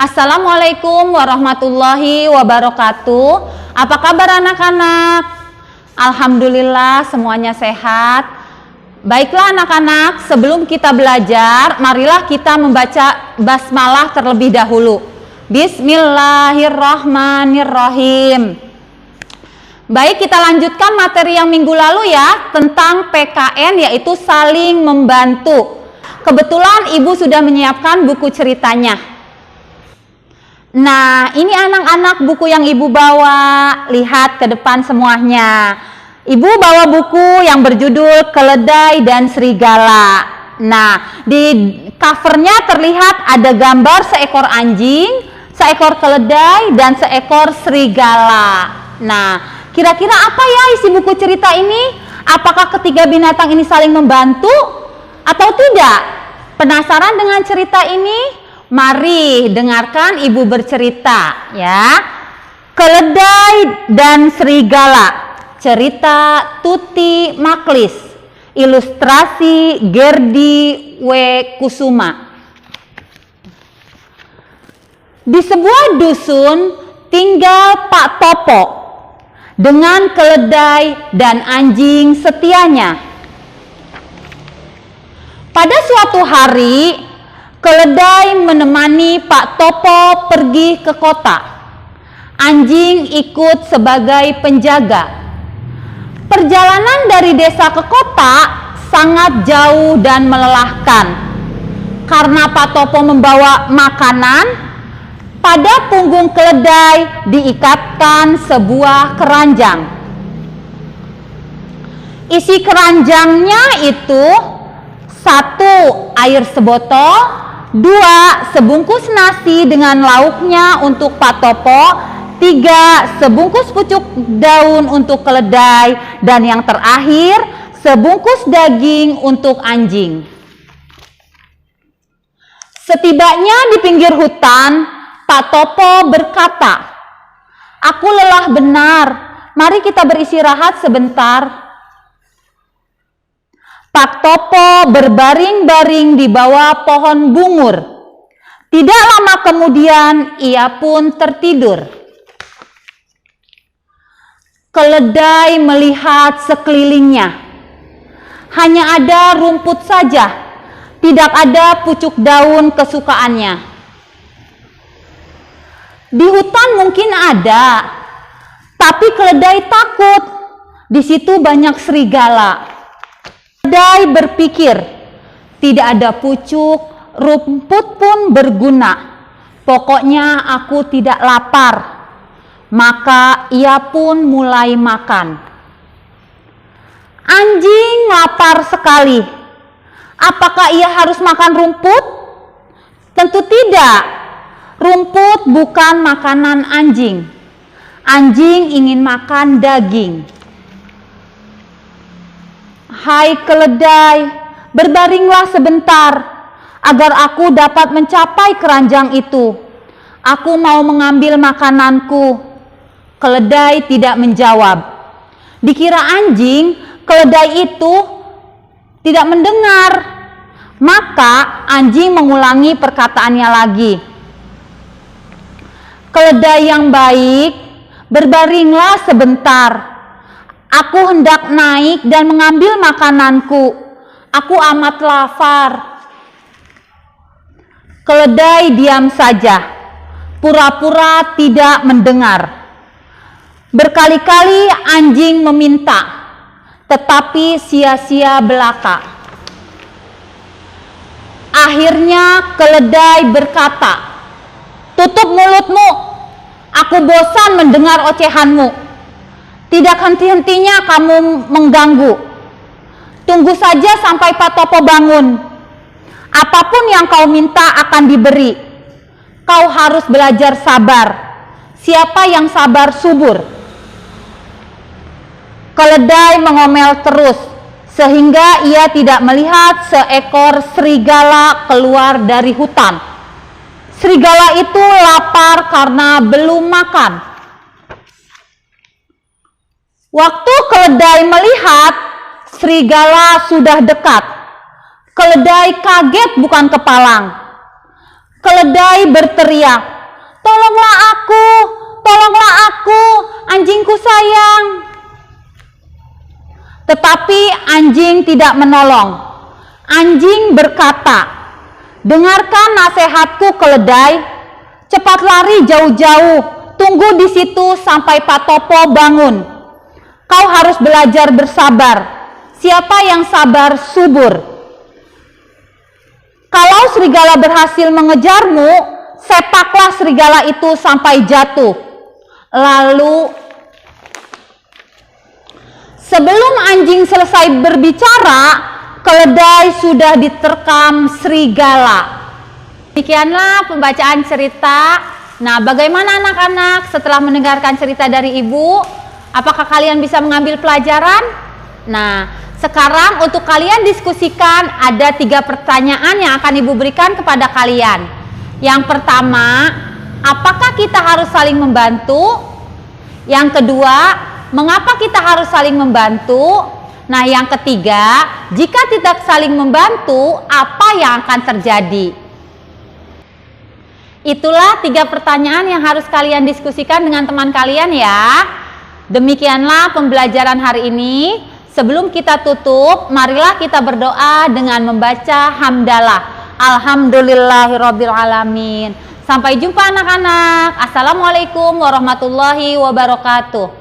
Assalamualaikum warahmatullahi wabarakatuh. Apa kabar anak-anak? Alhamdulillah semuanya sehat. Baiklah anak-anak, sebelum kita belajar, marilah kita membaca basmalah terlebih dahulu. Bismillahirrahmanirrahim. Baik, kita lanjutkan materi yang minggu lalu ya, tentang PKN, yaitu saling membantu. Kebetulan Ibu sudah menyiapkan buku ceritanya. Nah, ini anak-anak buku yang Ibu bawa. Lihat ke depan semuanya. Ibu bawa buku yang berjudul Keledai dan Serigala. Nah, di covernya terlihat ada gambar seekor anjing, seekor keledai, dan seekor serigala. Nah, kira-kira apa ya isi buku cerita ini? Apakah ketiga binatang ini saling membantu atau tidak? Penasaran dengan cerita ini? Mari dengarkan Ibu bercerita ya. Keledai dan Serigala, cerita Tuti Maklis, ilustrasi Gerdi W. Kusuma. Di sebuah dusun tinggal Pak Topo dengan keledai dan anjing setianya. Pada suatu hari, keledai menemani Pak Topo pergi ke kota. Anjing ikut sebagai penjaga. Perjalanan dari desa ke kota sangat jauh dan melelahkan. Karena Pak Topo membawa makanan, pada punggung keledai diikatkan sebuah keranjang. Isi keranjangnya itu: 1. Air sebotol, 2. Sebungkus nasi dengan lauknya untuk Pak Topo, 3. Sebungkus pucuk daun untuk keledai, dan yang terakhir sebungkus daging untuk anjing. Setibanya di pinggir hutan, Pak Topo berkata, "Aku lelah benar, mari kita beristirahat sebentar." Pak Topo berbaring-baring di bawah pohon bungur. Tidak lama kemudian ia pun tertidur. Keledai melihat sekelilingnya. Hanya ada rumput saja, tidak ada pucuk daun kesukaannya. Di hutan mungkin ada, tapi keledai takut. Di situ banyak serigala. Keledai berpikir, tidak ada pucuk, rumput pun berguna. Pokoknya aku tidak lapar. Maka ia pun mulai makan. Anjing lapar sekali. Apakah ia harus makan rumput? Tentu tidak. Rumput bukan makanan anjing. Anjing ingin makan daging. "Hai keledai, berbaringlah sebentar agar aku dapat mencapai keranjang itu. Aku mau mengambil makananku." Keledai tidak menjawab. Dikira anjing, keledai itu tidak mendengar. Maka anjing mengulangi perkataannya lagi. "Keledai yang baik, berbaringlah sebentar. Aku hendak naik dan mengambil makananku. Aku amat lapar." Keledai diam saja, pura-pura tidak mendengar. Berkali-kali anjing meminta, tetapi sia-sia belaka. Akhirnya keledai berkata, "Tutup mulutmu, aku bosan mendengar ocehanmu. Tidak henti-hentinya kamu mengganggu. Tunggu saja sampai Pak Topo bangun. Apapun yang kau minta akan diberi. Kau harus belajar sabar. Siapa yang sabar subur." Keledai mengomel terus, sehingga ia tidak melihat seekor serigala keluar dari hutan. Serigala itu lapar karena belum makan. Waktu keledai melihat serigala sudah dekat, keledai kaget bukan kepalang. Keledai berteriak, tolonglah aku, anjingku sayang." Tetapi anjing tidak menolong. Anjing berkata, "Dengarkan nasihatku keledai, cepat lari jauh-jauh, tunggu di situ sampai Pak Topo bangun. Kau harus belajar bersabar. Siapa yang sabar subur. Kalau serigala berhasil mengejarmu, sepaklah serigala itu sampai jatuh. Lalu sebelum anjing selesai berbicara, keledai sudah diterkam serigala." Demikianlah pembacaan cerita. Nah, bagaimana anak-anak setelah mendengarkan cerita dari ibu? Apakah kalian bisa mengambil pelajaran? Nah, sekarang untuk kalian diskusikan, ada 3 pertanyaan yang akan ibu berikan kepada kalian. Yang pertama, apakah kita harus saling membantu? Yang kedua, mengapa kita harus saling membantu? Nah, yang ketiga, jika tidak saling membantu, apa yang akan terjadi? Itulah 3 pertanyaan yang harus kalian diskusikan dengan teman kalian ya. Demikianlah pembelajaran hari ini. Sebelum kita tutup, marilah kita berdoa dengan membaca hamdalah. Alhamdulillahirabbil alamin. Sampai jumpa anak-anak. Assalamualaikum warahmatullahi wabarakatuh.